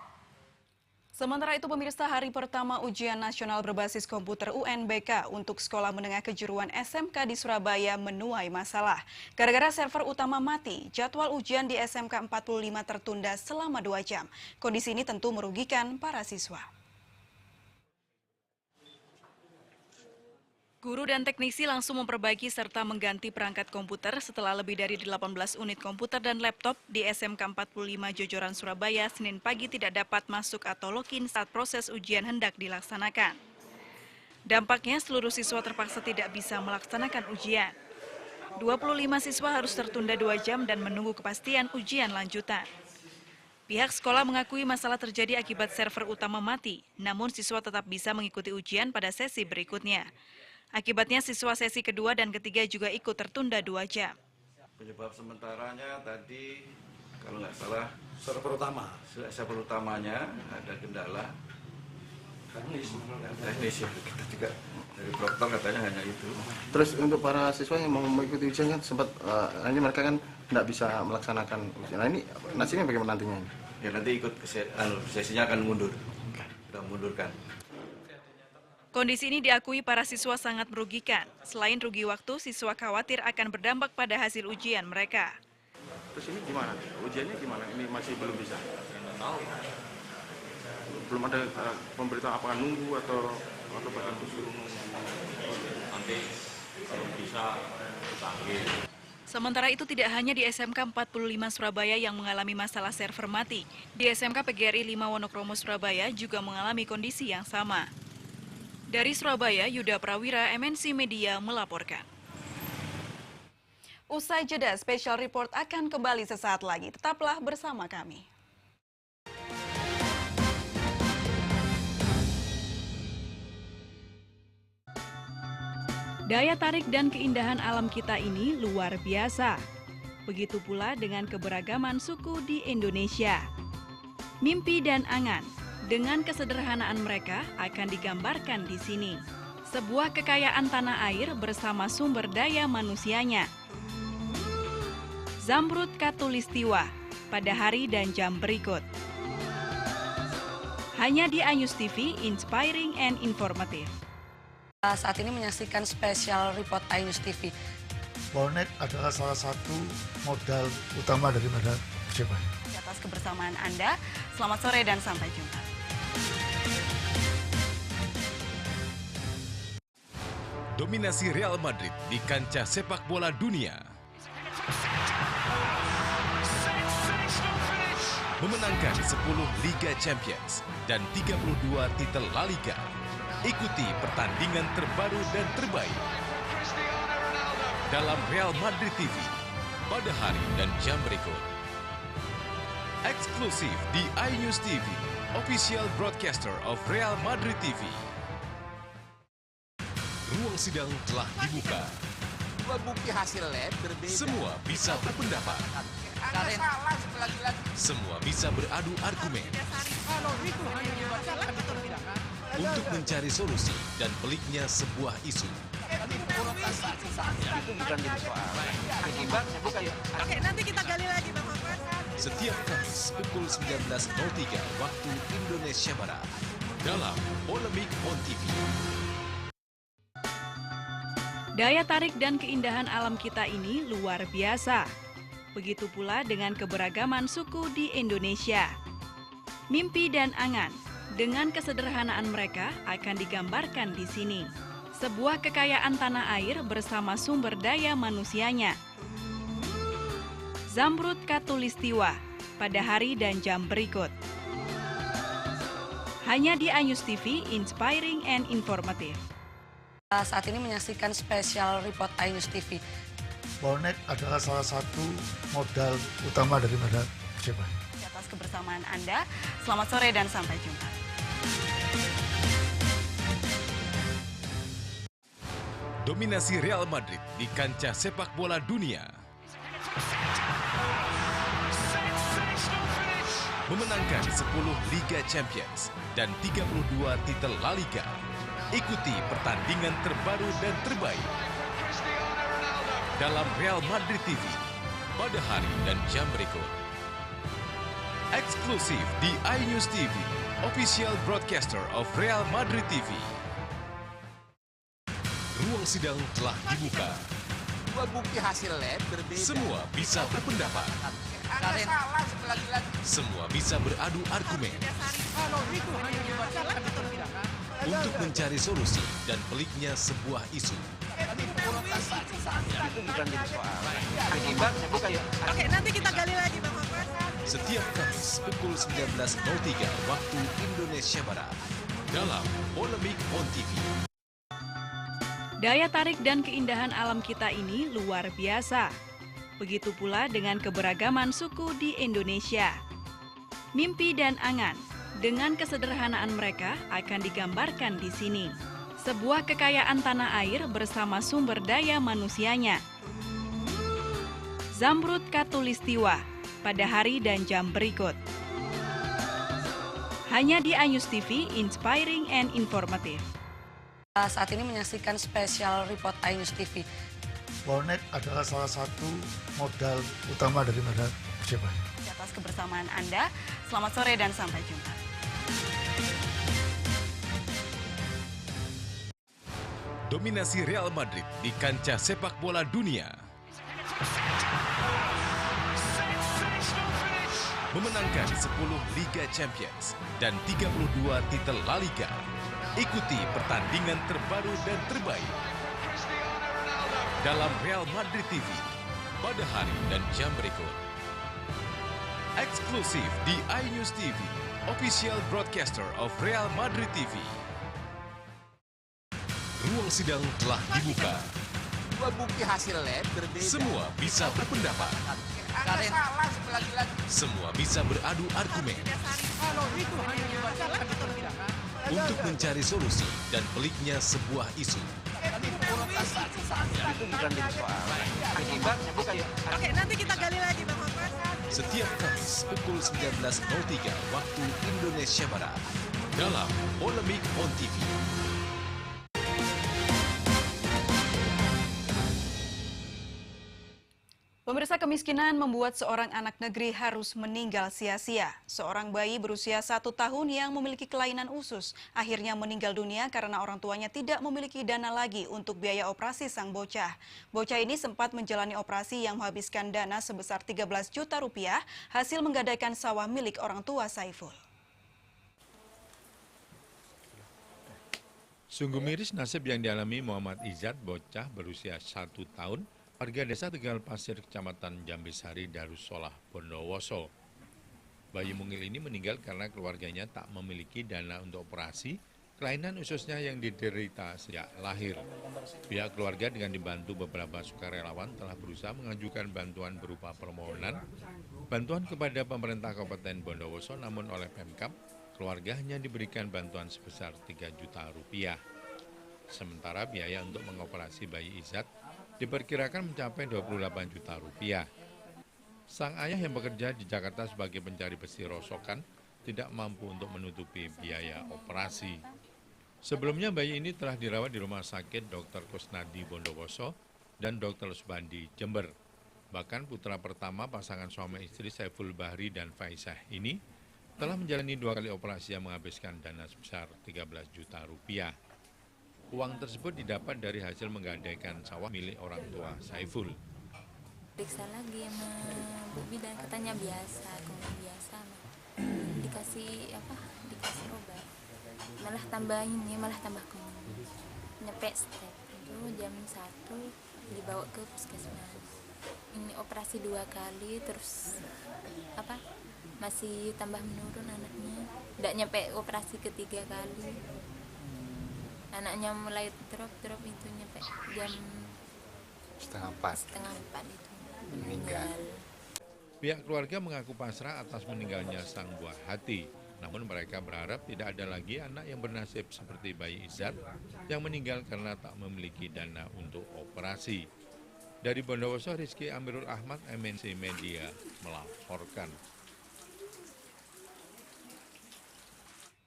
Sementara itu, pemirsa, hari pertama ujian nasional berbasis komputer UNBK untuk sekolah menengah kejuruan SMK di Surabaya menuai masalah. Gara-gara server utama mati, jadwal ujian di SMK 45 tertunda selama 2 jam. Kondisi ini tentu merugikan para siswa. Guru dan teknisi langsung memperbaiki serta mengganti perangkat komputer setelah lebih dari 18 unit komputer dan laptop di SMK 45 Jojoran Surabaya Senin pagi tidak dapat masuk atau login saat proses ujian hendak dilaksanakan. Dampaknya seluruh siswa terpaksa tidak bisa melaksanakan ujian. 25 siswa harus tertunda 2 jam dan menunggu kepastian ujian lanjutan. Pihak sekolah mengakui masalah terjadi akibat server utama mati, namun siswa tetap bisa mengikuti ujian pada sesi berikutnya. Akibatnya siswa sesi kedua dan ketiga juga ikut tertunda 2 jam. Penyebab sementaranya tadi kalau nggak salah server utamanya ada kendala teknis ya, kita juga dari proktor katanya hanya itu. Terus untuk para siswa yang mau mengikuti ujian kan sempat ini mereka kan nggak bisa melaksanakan ujian. Nah ini nasibnya bagaimana nantinya? Ya nanti ikut sesinya akan mundur, kita mundurkan. Kondisi ini diakui para siswa sangat merugikan. Selain rugi waktu, siswa khawatir akan berdampak pada hasil ujian mereka. Terus ini gimana? Ujiannya gimana? Ini masih belum bisa? Tahu. Belum ada pemberitahuan apakah nunggu atau bahkan disuruh nunggu. Nanti kalau bisa dipanggil. Sementara itu tidak hanya di SMK 45 Surabaya yang mengalami masalah server mati. Di SMK PGRI 5 Wonokromo Surabaya juga mengalami kondisi yang sama. Dari Surabaya, Yuda Prawira, MNC Media melaporkan. Usai jeda, Special Report akan kembali sesaat lagi. Tetaplah bersama kami. Daya tarik dan keindahan alam kita ini luar biasa. Begitu pula dengan keberagaman suku di Indonesia. Mimpi dan angan dengan kesederhanaan mereka akan digambarkan di sini. Sebuah kekayaan tanah air bersama sumber daya manusianya. Zamrud Khatulistiwa pada hari dan jam berikut. Hanya di Anyus TV, inspiring and informative. Saat ini menyaksikan spesial report iNews TV. Bonek adalah salah satu modal utama daripada Persebaya. Di atas kebersamaan Anda, selamat sore dan sampai jumpa. Dominasi Real Madrid di kancah sepak bola dunia. Memenangkan 10 Liga Champions dan 32 titel La Liga. Ikuti pertandingan terbaru dan terbaik dalam Real Madrid TV pada hari dan jam berikut. Eksklusif di iNews TV, official broadcaster of Real Madrid TV. Ruang sidang telah dibuka. Dua bukti hasil lab berbeda. Semua bisa berpendapat. Anda salah lagi-lagi. Semua bisa beradu argumen. Kalau itu hanya dibacakan di persidangan. Untuk mencari solusi dan peliknya sebuah isu. Itu bukan jadi soal. Akibatnya bukan. Oke, nanti kita gali lagi, Bang Hafaz. Setiap Kamis pukul 19.03 waktu Indonesia Barat dalam Polemik on TV. Daya tarik dan keindahan alam kita ini luar biasa. Begitu pula dengan keberagaman suku di Indonesia. Mimpi dan angan dengan kesederhanaan mereka akan digambarkan di sini. Sebuah kekayaan tanah air bersama sumber daya manusianya. Zamrud Khatulistiwa pada hari dan jam berikut. Hanya di iNews TV, inspiring and informative. Saat ini menyaksikan spesial report iNews TV. Bonek adalah salah satu modal utama daripada Persebaya. Di atas kebersamaan Anda, selamat sore dan sampai jumpa. Dominasi Real Madrid di kancah sepak bola dunia. Memenangkan 10 Liga Champions dan 32 titel La Liga. Ikuti pertandingan terbaru dan terbaik dalam Real Madrid TV pada hari dan jam berikut. Eksklusif di iNews TV, official broadcaster of Real Madrid TV. Ruang sidang telah dibuka. Dua bukti hasil lab berbeda. Semua bisa berpendapat. Anda salah lagi-lagi. Semua bisa beradu argumen. Kalau itu hanya dibacakan di persidangan. Untuk mencari solusi dan peliknya sebuah isu. Itu bukan jadi soal. Akibatnya bukan. Oke, nanti kita gali lagi, Bang Hafaz. Setiap Kamis pukul 19.03 waktu Indonesia Barat dalam Polemik on TV. Daya tarik dan keindahan alam kita ini luar biasa. Begitu pula dengan keberagaman suku di Indonesia. Mimpi dan angan dengan kesederhanaan mereka akan digambarkan di sini. Sebuah kekayaan tanah air bersama sumber daya manusianya. Zamrud Khatulistiwa pada hari dan jam berikut. Hanya di iNews TV, inspiring and informative. Saat ini menyaksikan spesial report iNews TV. Bonek adalah salah satu modal utama daripada Persebaya. Di atas kebersamaan Anda, selamat sore dan sampai jumpa. Dominasi Real Madrid di kancah sepak bola dunia. Memenangkan 10 Liga Champions dan 32 titel La Liga. Ikuti pertandingan terbaru dan terbaik dalam Real Madrid TV pada hari dan jam berikut. Eksklusif di iNews TV, official broadcaster of Real Madrid TV. Ruang sidang telah dibuka. Dua bukti hasil lab berbeda. Semua bisa berpendapat. Anda salah lagi-lagi. Semua bisa beradu argumen. Kalau itu hanya dibacakan di persidangan. Untuk mencari solusi dan peliknya sebuah isu. Itu bukan jadi soal. Akibatnya bukan. Oke, nanti kita gali lagi, Bang Hafaz. Setiap Kamis pukul 19.03 waktu Indonesia Barat dalam Polemik on TV. Pemirsa, kemiskinan membuat seorang anak negeri harus meninggal sia-sia. Seorang bayi berusia 1 tahun yang memiliki kelainan usus akhirnya meninggal dunia karena orang tuanya tidak memiliki dana lagi untuk biaya operasi sang bocah. Bocah ini sempat menjalani operasi yang menghabiskan dana sebesar 13 juta rupiah hasil menggadaikan sawah milik orang tua Saiful. Sungguh miris nasib yang dialami Muhammad Izzat, bocah berusia 1 tahun, warga desa Tegal Pasir, Kecamatan Jambisari, Darussolah, Bondowoso. Bayi mungil ini meninggal karena keluarganya tak memiliki dana untuk operasi kelainan ususnya yang diderita sejak lahir. Pihak keluarga dengan dibantu beberapa sukarelawan telah berusaha mengajukan bantuan berupa permohonan bantuan kepada pemerintah Kabupaten Bondowoso, namun oleh Pemkab, keluarga hanya diberikan bantuan sebesar 3 juta rupiah. Sementara biaya untuk mengoperasi bayi Izzat diperkirakan mencapai 28 juta rupiah. Sang ayah yang bekerja di Jakarta sebagai pencari besi rosokan tidak mampu untuk menutupi biaya operasi. Sebelumnya bayi ini telah dirawat di Rumah Sakit Dr. Kusnadi Bondowoso dan Dr. Subandi Jember. Bahkan putra pertama pasangan suami istri Saiful Bahri dan Faisah ini telah menjalani 2 kali operasi yang menghabiskan dana sebesar 13 juta rupiah. Uang tersebut didapat dari hasil menggadaikan sawah milik orang tua Saiful. Periksa lagi sama Bu Bidan, katanya biasa, kemudian biasa. Dikasih obat. Malah tambah kemudian. Nyampe step itu jam 1 dibawa ke puskesmas. Ini operasi 2 kali, terus masih tambah menurun anaknya. Tidak nyampe operasi ketiga kali. Anaknya mulai drop itu nyampe jam setengah 4 itu meninggal. Pihak keluarga mengaku pasrah atas meninggalnya sang buah hati. Namun mereka berharap tidak ada lagi anak yang bernasib seperti bayi Izzat yang meninggal karena tak memiliki dana untuk operasi. Dari Bondowoso, Rizky Amirul Ahmad, MNC Media melaporkan.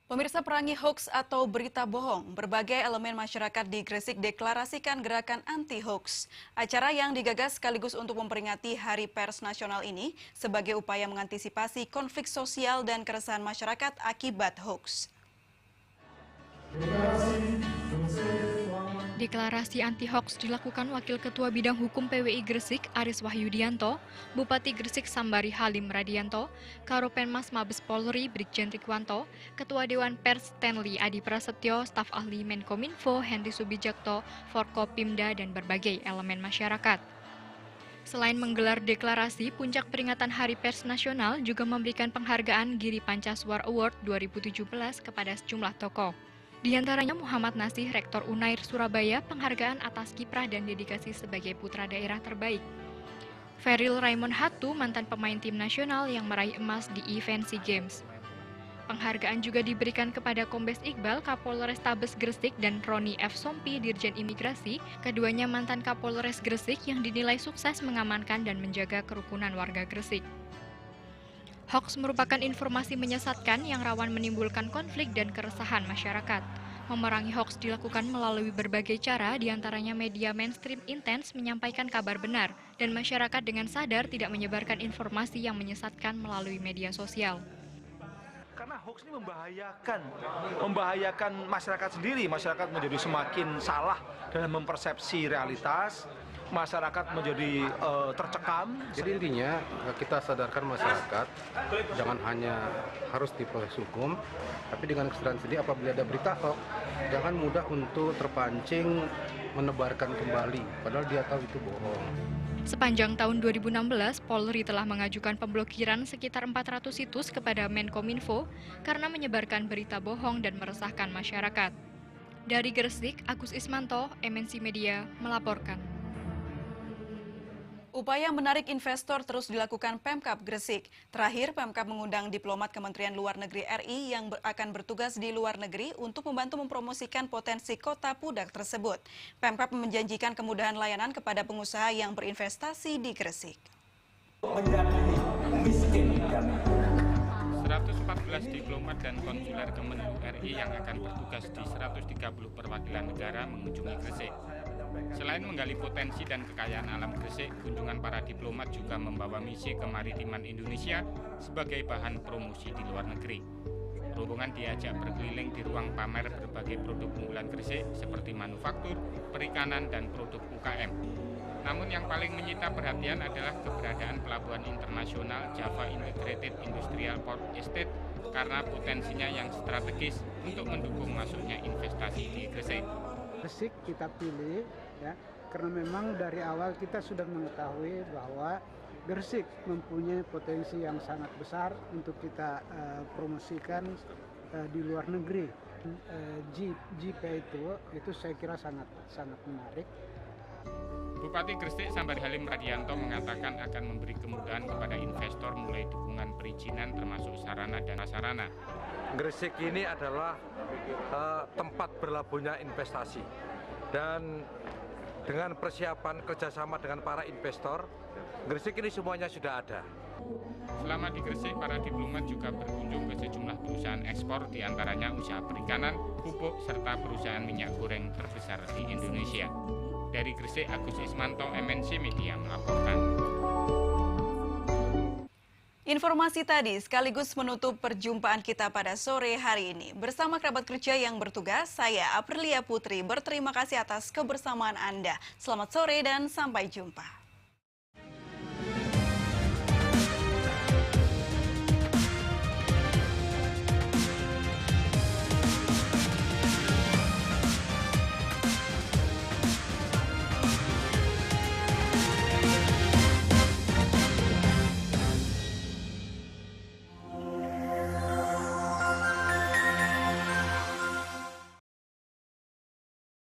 Pemirsa, perangi hoaks atau berita bohong, berbagai elemen masyarakat di Gresik deklarasikan gerakan anti-hoaks. Acara yang digagas sekaligus untuk memperingati Hari Pers Nasional ini sebagai upaya mengantisipasi konflik sosial dan keresahan masyarakat akibat hoaks. Deklarasi anti-hoaks dilakukan Wakil Ketua Bidang Hukum PWI Gresik, Aris Wahyudianto, Bupati Gresik Sambari Halim Radianto, Karopenmas Mabes Polri Brigjen Rikwanto, Ketua Dewan Pers Stanley Adi Prasetyo, Staf Ahli Menkominfo Henry Subijakto, Forkopimda, dan berbagai elemen masyarakat. Selain menggelar deklarasi, puncak peringatan Hari Pers Nasional juga memberikan penghargaan Giri Pancaswar Award 2017 kepada sejumlah tokoh. Di antaranya Muhammad Nasih, Rektor Unair Surabaya, penghargaan atas kiprah dan dedikasi sebagai putra daerah terbaik. Feril Raymond Hatu, mantan pemain tim nasional yang meraih emas di event SEA Games. Penghargaan juga diberikan kepada Kombes Iqbal, Kapolres Tabes Gresik, dan Roni F. Sompi, Dirjen Imigrasi, keduanya mantan Kapolres Gresik yang dinilai sukses mengamankan dan menjaga kerukunan warga Gresik. Hoaks merupakan informasi menyesatkan yang rawan menimbulkan konflik dan keresahan masyarakat. Memerangi hoaks dilakukan melalui berbagai cara, diantaranya media mainstream intens menyampaikan kabar benar, dan masyarakat dengan sadar tidak menyebarkan informasi yang menyesatkan melalui media sosial. Karena hoax ini membahayakan masyarakat sendiri, masyarakat menjadi semakin salah dalam mempersepsi realitas, masyarakat menjadi tercekam. Jadi intinya kita sadarkan masyarakat jangan hanya harus diproses hukum, tapi dengan kesadaran sendiri apabila ada berita hoax, jangan mudah untuk terpancing menebarkan kembali, padahal dia tahu itu bohong. Sepanjang tahun 2016, Polri telah mengajukan pemblokiran sekitar 400 situs kepada Menkominfo karena menyebarkan berita bohong dan meresahkan masyarakat. Dari Gresik, Agus Ismanto, MNC Media, melaporkan. Upaya menarik investor terus dilakukan Pemkab Gresik. Terakhir, Pemkab mengundang diplomat Kementerian Luar Negeri RI yang akan bertugas di luar negeri untuk membantu mempromosikan potensi kota Pudak tersebut. Pemkab menjanjikan kemudahan layanan kepada pengusaha yang berinvestasi di Gresik. Menjadi miskin dan 114 diplomat dan konsuler Kemenlu RI yang akan bertugas di 130 perwakilan negara mengunjungi Gresik. Selain menggali potensi dan kekayaan alam Gresik, kunjungan para diplomat juga membawa misi kemaritiman Indonesia sebagai bahan promosi di luar negeri. Rombongan diajak berkeliling di ruang pamer berbagai produk unggulan Gresik seperti manufaktur, perikanan, dan produk UKM. Namun yang paling menyita perhatian adalah keberadaan pelabuhan internasional Java Integrated Industrial Port Estate karena potensinya yang strategis untuk mendukung masuknya investasi di Gresik. Gresik kita pilih ya, karena memang dari awal kita sudah mengetahui bahwa Gresik mempunyai potensi yang sangat besar untuk kita promosikan di luar negeri. JIP itu saya kira sangat menarik. Bupati Gresik Sambar Halim Radianto mengatakan akan memberi kemudahan kepada investor mulai dukungan perizinan termasuk sarana dan prasarana. Gresik ini adalah tempat berlabuhnya investasi dan dengan persiapan kerjasama dengan para investor, Gresik ini semuanya sudah ada. Selama di Gresik, para diplomat juga berkunjung ke sejumlah perusahaan ekspor, diantaranya usaha perikanan, pupuk, serta perusahaan minyak goreng terbesar di Indonesia. Dari Gresik, Agus Ismanto, MNC Media melaporkan. Informasi tadi sekaligus menutup perjumpaan kita pada sore hari ini. Bersama kerabat kerja yang bertugas, saya Aprilia Putri berterima kasih atas kebersamaan Anda. Selamat sore dan sampai jumpa.